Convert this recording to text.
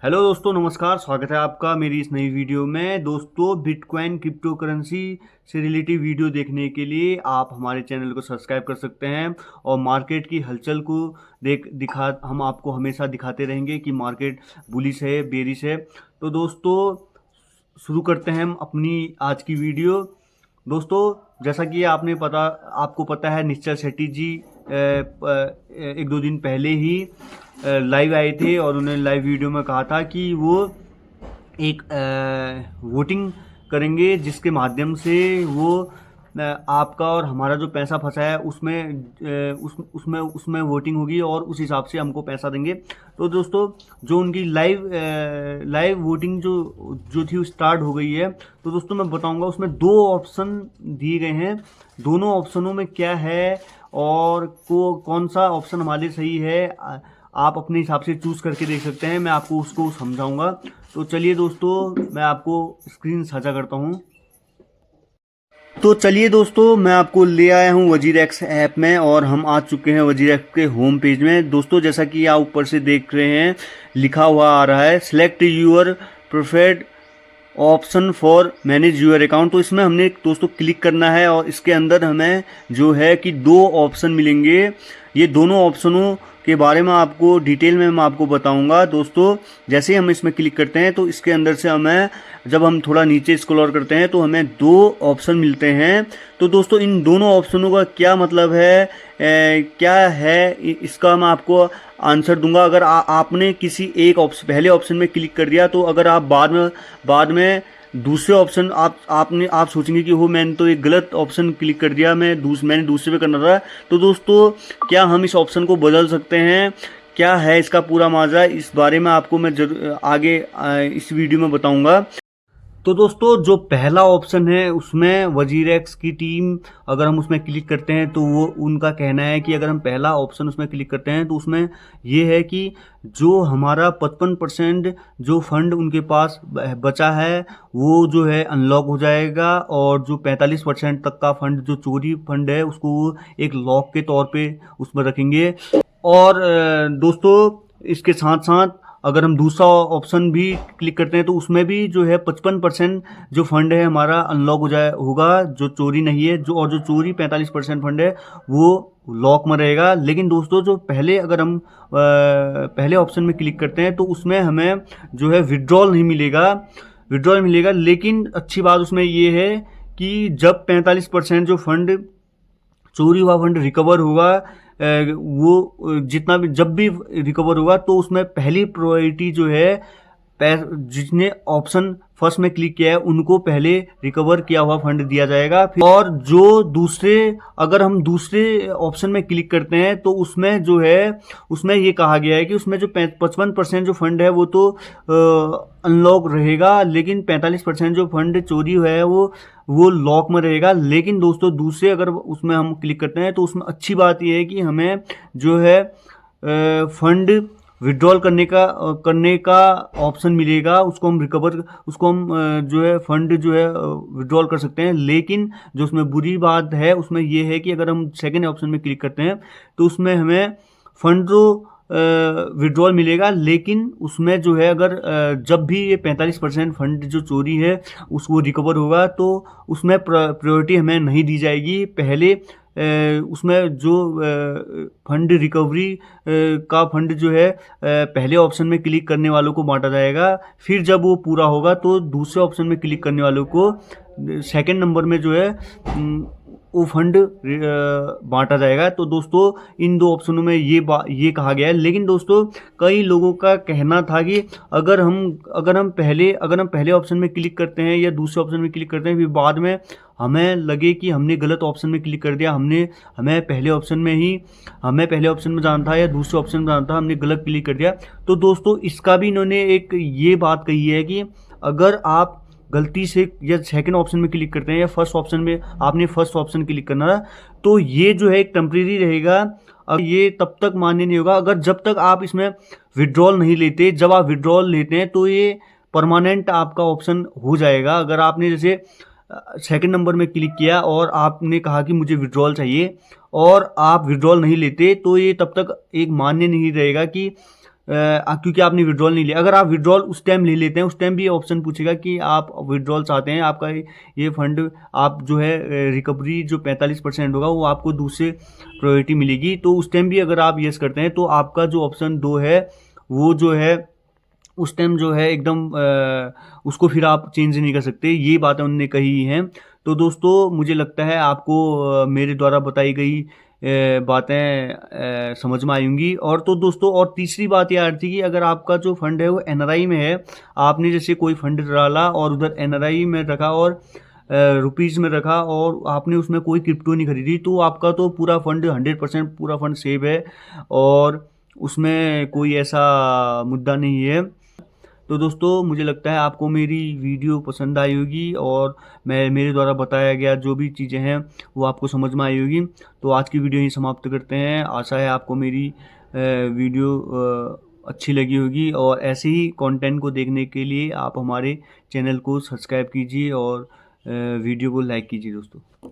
Hello दोस्तों, नमस्कार। स्वागत है आपका मेरी इस नई वीडियो में। दोस्तों, बिटकॉइन क्रिप्टो करेंसी से रिलेटेड वीडियो देखने के लिए आप हमारे चैनल को सब्सक्राइब कर सकते हैं और मार्केट की हलचल को हम आपको हमेशा दिखाते रहेंगे कि मार्केट बुलिश है, बेरिश है। तो दोस्तों, शुरू करते हैं हम अपनी आज की वीडियो। दोस्तों, जैसा कि आपको पता है, निश्चल शेट्टी जी एक दो दिन पहले ही लाइव आए थे और उन्होंने लाइव वीडियो में कहा था कि वो एक वोटिंग करेंगे जिसके माध्यम से वो आपका और हमारा जो पैसा फंसा है उसमें वोटिंग होगी और उस हिसाब से हमको पैसा देंगे। तो दोस्तों, जो उनकी लाइव वोटिंग जो थी वो स्टार्ट हो गई है। तो दोस्तों, मैं बताऊंगा उसमें दो ऑप्शन दिए गए हैं। दोनों ऑप्शनों में क्या है और कौन सा ऑप्शन हमारे लिए सही है, आप अपने हिसाब से चूज करके देख सकते हैं। मैं आपको उसको समझाऊंगा। तो चलिए दोस्तों, मैं आपको स्क्रीन साझा करता हूं। तो चलिए दोस्तों, मैं आपको ले आया हूं वजीरेक्स ऐप में और हम आ चुके हैं वजीरेक्स के होम पेज में। दोस्तों, जैसा कि आप ऊपर से देख रहे हैं, लिखा हुआ आ रहा है select your preferred option for manage your account. तो इसमें हमने दोस्तों क्लिक करना है और इसके अंदर हमें जो है कि दो ऑप्शन मिलेंगे। ये दोनों ऑप्शनों के बारे में आपको डिटेल में मैं आपको बताऊंगा। दोस्तों, जैसे ही हम इसमें क्लिक करते हैं तो इसके अंदर से जब हम थोड़ा नीचे स्क्रॉल करते हैं तो हमें दो ऑप्शन मिलते हैं। तो दोस्तों, इन दोनों ऑप्शनों का क्या मतलब है, क्या है, इसका मैं आपको आंसर दूंगा। अगर आपने किसी एक पहले ऑप्शन में क्लिक कर दिया तो अगर आप बाद में दूसरे ऑप्शन आप सोचेंगे कि हो मैंने तो एक गलत ऑप्शन क्लिक कर दिया, मैंने दूसरे पे करना था। तो दोस्तों, क्या हम इस ऑप्शन को बदल सकते हैं, क्या है इसका पूरा माजरा, इस बारे में आपको मैं आगे इस वीडियो में बताऊंगा। तो दोस्तों, जो पहला ऑप्शन है उसमें वजीरेक्स की टीम, अगर हम उसमें क्लिक करते हैं तो वो उनका कहना है कि अगर हम पहला ऑप्शन उसमें क्लिक करते हैं तो उसमें ये है कि जो हमारा 55% जो फंड उनके पास बचा है वो जो है अनलॉक हो जाएगा और जो 45% तक का फंड जो चोरी फंड है उसको वो एक लॉक के तौर पे उसमें रखेंगे। और दोस्तों, इसके साथ साथ अगर हम दूसरा ऑप्शन भी क्लिक करते हैं तो उसमें भी जो है 55% जो फंड है हमारा अनलॉक होगा, जो चोरी नहीं है, जो चोरी 45% फंड है वो लॉक में रहेगा। लेकिन दोस्तों, जो अगर हम पहले ऑप्शन में क्लिक करते हैं तो उसमें हमें जो है विड्रॉल मिलेगा। लेकिन अच्छी बात उसमें ये है कि जब 45% जो फंड चोरी हुआ फंड रिकवर होगा, वो जितना भी जब भी रिकवर होगा तो उसमें पहली प्रायोरिटी जो है जिसने ऑप्शन फर्स्ट में क्लिक किया है उनको पहले रिकवर किया हुआ फंड दिया जाएगा। और जो अगर हम दूसरे ऑप्शन में क्लिक करते हैं तो उसमें जो है उसमें ये कहा गया है कि उसमें जो 55% जो फंड है वो तो अनलॉक रहेगा, लेकिन 45% जो फंड चोरी हुआ है वो लॉक में रहेगा। लेकिन दोस्तों, दूसरे अगर उसमें हम क्लिक करते हैं तो उसमें अच्छी बात यह है कि हमें जो है फंड विड्रॉल करने का ऑप्शन मिलेगा। उसको हम जो है फंड जो है विड्रॉल कर सकते हैं। लेकिन जो उसमें बुरी बात है उसमें ये है कि अगर हम सेकेंड ऑप्शन में क्लिक करते हैं तो उसमें हमें फंड जो विड्रॉल मिलेगा, लेकिन उसमें जो है अगर जब भी ये 45% फंड जो चोरी है उसको रिकवर होगा तो उसमें प्रायोरिटी हमें नहीं दी जाएगी। पहले उसमें जो फंड रिकवरी का फंड जो है पहले ऑप्शन में क्लिक करने वालों को बांटा जाएगा। फिर जब वो पूरा होगा तो दूसरे ऑप्शन में क्लिक करने वालों को सेकंड नंबर में जो है वो फंड बांटा जाएगा। तो दोस्तों, इन दो ऑप्शनों में ये कहा गया है। लेकिन दोस्तों, कई लोगों का कहना था कि अगर हम पहले ऑप्शन में क्लिक करते हैं या दूसरे ऑप्शन में क्लिक करते हैं, फिर बाद में हमें लगे कि हमने गलत ऑप्शन में क्लिक कर दिया, हमें पहले ऑप्शन में जाना था या दूसरे ऑप्शन में जाना था, हमने गलत क्लिक कर दिया। तो दोस्तों, इसका भी इन्होंने एक ये बात कही है कि अगर आप गलती से या सेकंड ऑप्शन में क्लिक करते हैं या फर्स्ट ऑप्शन में आपने फर्स्ट ऑप्शन क्लिक करना है तो ये जो है एक टेम्परेरी रहेगा। अब ये तब तक मान्य नहीं होगा अगर जब तक आप इसमें विड्रॉल नहीं लेते। जब आप विड्रॉल लेते हैं तो ये परमानेंट आपका ऑप्शन हो जाएगा। अगर आपने जैसे सेकंड नंबर में क्लिक किया और आपने कहा कि मुझे विड्रॉल चाहिए और आप विड्रॉल नहीं लेते तो ये तब तक एक मान्य नहीं रहेगा कि क्योंकि आपने विड्रॉल नहीं लिया। अगर आप विड्रॉल उस टाइम ले लेते हैं, उस टाइम भी ऑप्शन पूछेगा कि आप विड्रॉल चाहते हैं, आपका ये फंड आप जो है रिकवरी जो 45% होगा वो आपको दूसरे प्रायोरिटी मिलेगी। तो उस टाइम भी अगर आप येस करते हैं तो आपका जो ऑप्शन 2 है वो जो है उस टाइम जो है एकदम उसको फिर आप चेंज नहीं कर सकते। ये बातें उन्होंने कही हैं। तो दोस्तों मुझे लगता है आपको मेरे द्वारा बताई गई बातें समझ में आई होंगी। और तो दोस्तों और तीसरी बात ये आ रही थी कि अगर आपका जो फंड है वो एनआरआई में है, आपने जैसे कोई फंड डाला और उधर एनआरआई में रखा और रुपीज़ में रखा और आपने उसमें कोई क्रिप्टो नहीं खरीदी, तो आपका तो पूरा फंड 100% पूरा फंड सेव है और उसमें कोई ऐसा मुद्दा नहीं है। तो दोस्तों मुझे लगता है आपको मेरी वीडियो पसंद आई होगी और मेरे द्वारा बताया गया जो भी चीज़ें हैं वो आपको समझ में आई होगी। तो आज की वीडियो यहीं समाप्त करते हैं। आशा है आपको मेरी वीडियो अच्छी लगी होगी और ऐसे ही कंटेंट को देखने के लिए आप हमारे चैनल को सब्सक्राइब कीजिए और वीडियो को लाइक कीजिए दोस्तों।